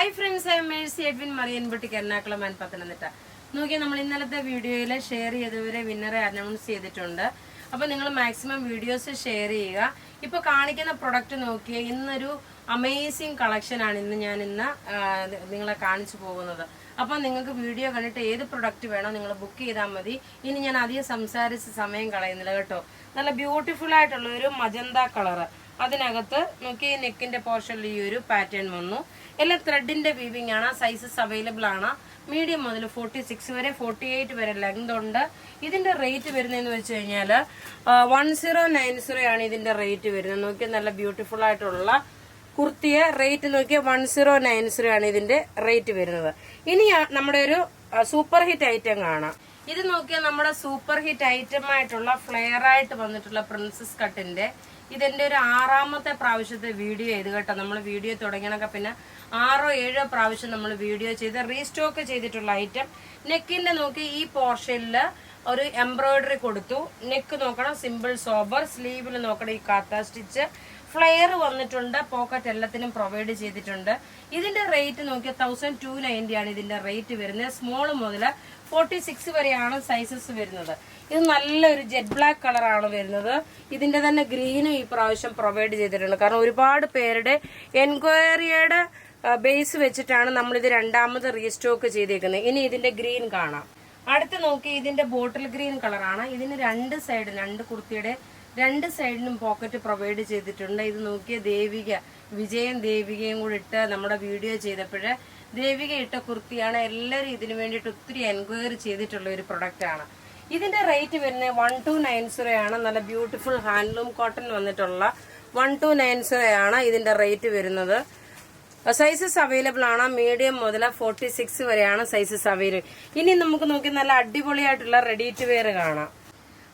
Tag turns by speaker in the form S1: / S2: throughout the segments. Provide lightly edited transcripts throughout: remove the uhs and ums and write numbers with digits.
S1: Hi friends, I am Mercy Edwin Marian Boutique Ernakulam and Pathanamthitta. നോക്കി നമ്മൾ ഇന്നലത്തെ വീഡിയോയിൽ ഷെയർ ചെയ്തവരെ വിന്നറെ അനൗൺസ് ചെയ്തിട്ടുണ്ട്. അപ്പോൾ നിങ്ങൾ മാക്സിമം വീഡിയോസ് ഷെയർ ചെയ്യുക. ഇപ്പോൾ കാണിക്കുന്ന പ്രൊഡക്റ്റ് നോക്കിയ ഇന്നൊരു അമേസിംഗ് കളക്ഷൻ ആണ് ഞാൻ നിങ്ങളെ കാണിച്ചു പോകുന്നത്. അപ്പോൾ നിങ്ങൾക്ക് വീഡിയോ കണ്ടിട്ട് ഏത് പ്രൊഡക്റ്റ് വേണോ നിങ്ങൾ ബുക്ക് ചെയ്താൽ മതി. ഇനി ഞാൻ അധികം സംസാരിച്ച് സമയം കളയുന്നില്ല കേട്ടോ. നല്ല ബ്യൂട്ടിഫുൾ ആയിട്ടുള്ള ഒരു മജന്ത കളർ, അതിനകത്ത് നോക്കി നെക്കിന്റെ പോർഷനിൽ ഈ ഒരു പാറ്റേൺ വന്നു. എല്ലാം ത്രെഡിന്റെ വീവിംഗ് ആണ്. സൈസസ് അവൈലബിൾ ആണ്. മീഡിയം മുതൽ 46 വരെ 48 വരെ ലെങ്ത് ഉണ്ട്. ഇതിന്റെ റേറ്റ് വരുന്നതെന്ന് വെച്ച് കഴിഞ്ഞാൽ 1090 ആണ് ഇതിന്റെ റേറ്റ് വരുന്നത്. നോക്കിയാൽ നല്ല ബ്യൂട്ടിഫുൾ ആയിട്ടുള്ള കുർത്തിയെ റേറ്റ് നോക്കിയാൽ 1090 ആണ് ഇതിന്റെ റേറ്റ് വരുന്നത്. ഇനി നമ്മുടെ ഒരു സൂപ്പർ ഹിറ്റ് ഐറ്റം കാണാം. ഇത് നോക്കിയാൽ നമ്മുടെ സൂപ്പർ ഹിറ്റ് ഐറ്റം ആയിട്ടുള്ള ഫ്ലെയർ ആയിട്ട് വന്നിട്ടുള്ള പ്രിൻസസ് കട്ടിന്റെ ഇതിന്റെ ഒരു 6ാമത്തെ പ്രാവശ്യത്തെ വീഡിയോ ചെയ്ത് കേട്ടോ. നമ്മൾ വീഡിയോ തുടങ്ങിയണൊക്കെ പിന്നെ 6ഓ 7ഓ പ്രാവശ്യം നമ്മൾ വീഡിയോ ചെയ്ത് റീസ്റ്റോക്ക് ചെയ്തിട്ടുള്ള ഐറ്റം. നെക്കിന്റെ നോക്കി ഈ പോർഷനിൽ ഒരു എംബ്രോയിഡറി കൊടുത്തു. നെക്ക് നോക്കണം സിമ്പിൾ സോബർ. സ്ലീവിൽ നോക്കണം ഈ കാത്ത സ്റ്റിച്ച്. ഫ്ലെയർ വന്നിട്ടുണ്ട്. പോക്കറ്റ് എല്ലാത്തിനും പ്രൊവൈഡ് ചെയ്തിട്ടുണ്ട്. ഇതിന്റെ റേറ്റ് നോക്കിയാൽ 1290 ആണ് ഇതിന്റെ റേറ്റ് വരുന്നത്. സ്മോൾ മുതൽ 46 വരെയാണ് സൈസസ് വരുന്നത്. ഇത് നല്ലൊരു ജെറ്റ് ബ്ലാക്ക് കളറാണ് വരുന്നത്. ഇതിന്റെ തന്നെ ഗ്രീനും ഈ പ്രാവശ്യം പ്രൊവൈഡ് ചെയ്തിട്ടുണ്ട്. കാരണം ഒരുപാട് പേരുടെ എൻക്വയറിയുടെ ബേസ് വെച്ചിട്ടാണ് നമ്മളിത് 2ാമത് റീസ്റ്റോക്ക് ചെയ്തേക്കുന്നത്. ഇനി ഇതിന്റെ ഗ്രീൻ കാണാം. അടുത്ത് നോക്കി ഇതിന്റെ ബോട്ടിൽ ഗ്രീൻ കളറാണ്. ഇതിന് രണ്ട് കുർത്തിയുടെ 2 സൈഡിനും പോക്കറ്റ് പ്രൊവൈഡ് ചെയ്തിട്ടുണ്ട്. ഇത് നോക്കിയ വിജയും ദേവികയും കൂടി ഇട്ട് നമ്മുടെ വീഡിയോ ചെയ്തപ്പോഴ് ദേവിക ഇട്ട കുർത്തിയാണ്. എല്ലാവരും ഇതിനു വേണ്ടിയിട്ട് ഒത്തിരി എൻക്വയറി ചെയ്തിട്ടുള്ള ഒരു പ്രൊഡക്റ്റ് ആണ്. ഇതിന്റെ റേറ്റ് വരുന്നത് 1290 ആണ്. നല്ല ബ്യൂട്ടിഫുൾ ഹാൻഡ്ലൂം കോട്ടൺ വന്നിട്ടുള്ള 1290 ആണ് ഇതിന്റെ റേറ്റ് വരുന്നത്. സൈസസ് അവൈലബിൾ ആണ്. മീഡിയം മുതൽ 46 വരെയാണ് സൈസസ് അവൈലബിൾ. ഇനി നമുക്ക് നോക്കി നല്ല അടിപൊളിയായിട്ടുള്ള റെഡി ടു വെയർ കാണാം.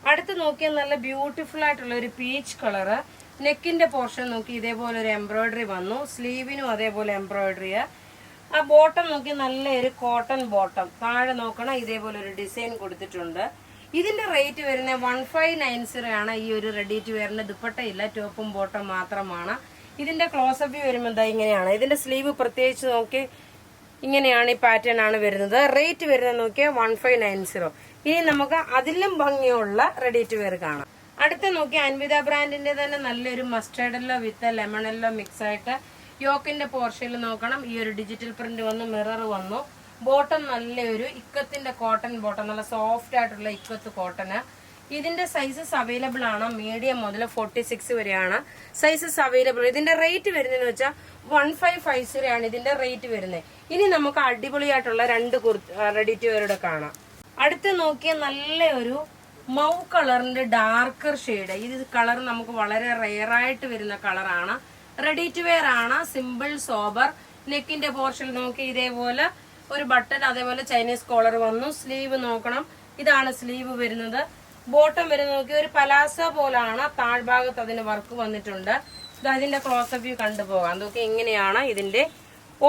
S1: അടുത്ത് നോക്കിയാൽ നല്ല ബ്യൂട്ടിഫുൾ ആയിട്ടുള്ള ഒരു പീച്ച് കളറ്. നെക്കിന്റെ പോർഷൻ നോക്കി ഇതേപോലെ ഒരു എംബ്രോയിഡറി വന്നു. സ്ലീവിനും അതേപോലെ എംബ്രോയിഡറി. ആ ബോട്ടം നോക്കി നല്ലൊരു കോട്ടൺ ബോട്ടം. താഴെ നോക്കണം ഇതേപോലെ ഒരു ഡിസൈൻ കൊടുത്തിട്ടുണ്ട്. ഇതിന്റെ റേറ്റ് വരുന്നത് 1590 ആണ്. ഈ ഒരു റെഡി ടു വെയറിന്റെ ദുപ്പട്ടയില്ല, ടോപ്പും ബോട്ടം മാത്രമാണ്. ഇതിന്റെ ക്ലോസപ്പ് വ്യൂ വരുമ്പോൾ എന്താ ഇങ്ങനെയാണ്. ഇതിന്റെ സ്ലീവ് പ്രത്യേകിച്ച് നോക്കി ഇങ്ങനെയാണ്, ഈ പാറ്റേൺ ആണ് വരുന്നത്. റേറ്റ് വരുന്നത് നോക്കിയാൽ 1590. ഇനി നമുക്ക് അതിലും ഭംഗിയുള്ള റെഡി ടു വെയർ കാണാം. അടുത്ത നോക്കി അൻവിത ബ്രാൻഡിന്റെ തന്നെ നല്ലൊരു മസ്റ്റേർഡ് യെല്ലോ വിത്ത് ലെമൺ യെല്ലോ മിക്സ് ആയിട്ട് യോക്കിന്റെ പോർഷനിൽ നോക്കണം ഈ ഒരു ഡിജിറ്റൽ പ്രിന്റ് വന്നു, മിറർ വന്നു. ബോട്ടം നല്ലൊരു ഇക്കത്തിന്റെ കോട്ടൺ ബോട്ടം, നല്ല സോഫ്റ്റ് ആയിട്ടുള്ള ഇക്കത്ത് കോട്ടന്. ഇതിന്റെ സൈസസ് അവൈലബിൾ ആണ്. മീഡിയം മുതൽ 46 വരെയാണ് സൈസസ് അവൈലബിൾ. ഇതിന്റെ റേറ്റ് വരുന്നതെന്ന് വെച്ചാൽ 1550 ആണ് ഇതിന്റെ റേറ്റ് വരുന്നത്. ഇനി നമുക്ക് അടിപൊളിയായിട്ടുള്ള 2 റെഡി ടു വെയറുടെ കാണാം. അടുത്ത് നോക്കിയ നല്ലൊരു മൗ കളറിന്റെ ഡാർക്കർ ഷെയ്ഡ്. ഈ കളർ നമുക്ക് വളരെ റെയർ ആയിട്ട് വരുന്ന കളറാണ്. റെഡി ടു വെയർ ആണ്. Simple sober. നെക്കിന്റെ പോർഷൻ നോക്കി ഇതേപോലെ ഒരു ബട്ടൺ, അതേപോലെ ചൈനീസ് കോളർ വന്നു. സ്ലീവ് നോക്കണം, ഇതാണ് സ്ലീവ് വരുന്നത്. ബോട്ടം വരുന്ന നോക്കി ഒരു പലാസ പോലാണ്. താഴ്ഭാഗത്ത് അതിന് വർക്ക് വന്നിട്ടുണ്ട്. അതിന്റെ ക്ലോസപ്പ് വ്യൂ കണ്ടുപോകാം. നോക്കി ഇങ്ങനെയാണ് ഇതിന്റെ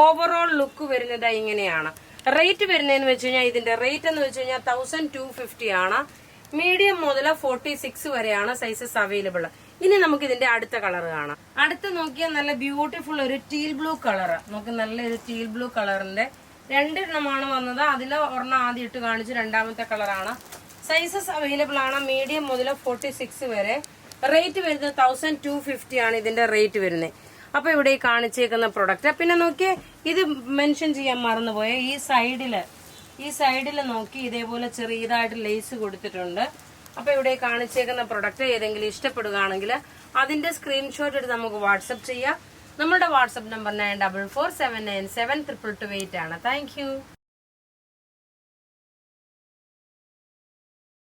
S1: ഓവറോൾ ലുക്ക് വരുന്നത്. ഇങ്ങനെയാണ് റേറ്റ് വരുന്നതെന്ന് വെച്ച് കഴിഞ്ഞാൽ ഇതിന്റെ റേറ്റ് എന്ന് വെച്ച് കഴിഞ്ഞാൽ 1250 ആണ്. മീഡിയം മുതൽ 46 വരെയാണ് സൈസസ് അവൈലബിൾ. ഇനി നമുക്ക് ഇതിന്റെ അടുത്ത കളർ കാണാം. അടുത്ത് നോക്കിയാൽ നല്ല ബ്യൂട്ടിഫുൾ ഒരു ടീൽ ബ്ലൂ കളർ. നമുക്ക് നല്ലൊരു ടീൽ ബ്ലൂ കളറിന്റെ 2 എണ്ണമാണ് വന്നത്. അതിൽ ഒരെണ്ണം ആദ്യം ഇട്ട് കാണിച്ചു, 2ാമത്തെ കളറാണ്. സൈസസ് അവൈലബിൾ ആണ്. മീഡിയം മുതൽ 46 വരെ. റേറ്റ് വരുന്നത് 1250 ആണ് ഇതിന്റെ റേറ്റ് വരുന്നത്. അപ്പൊ ഇവിടെ ഈ കാണിച്ചേക്കുന്ന പ്രൊഡക്റ്റ്. പിന്നെ നോക്കിയേ, ഇത് മെൻഷൻ ചെയ്യാൻ മറന്നുപോയ ഈ സൈഡിൽ നോക്കി ഇതേപോലെ ചെറിയതായിട്ട് ലേസ് കൊടുത്തിട്ടുണ്ട്. അപ്പൊ ഇവിടെ കാണിച്ചേക്കുന്ന പ്രൊഡക്റ്റ് ഏതെങ്കിലും ഇഷ്ടപ്പെടുകയാണെങ്കിൽ അതിന്റെ സ്ക്രീൻഷോട്ട് എടുത്ത് നമുക്ക് വാട്സപ്പ് ചെയ്യാം. നമ്മുടെ വാട്സപ്പ് നമ്പർ 9447972228 ആണ്. Thank you.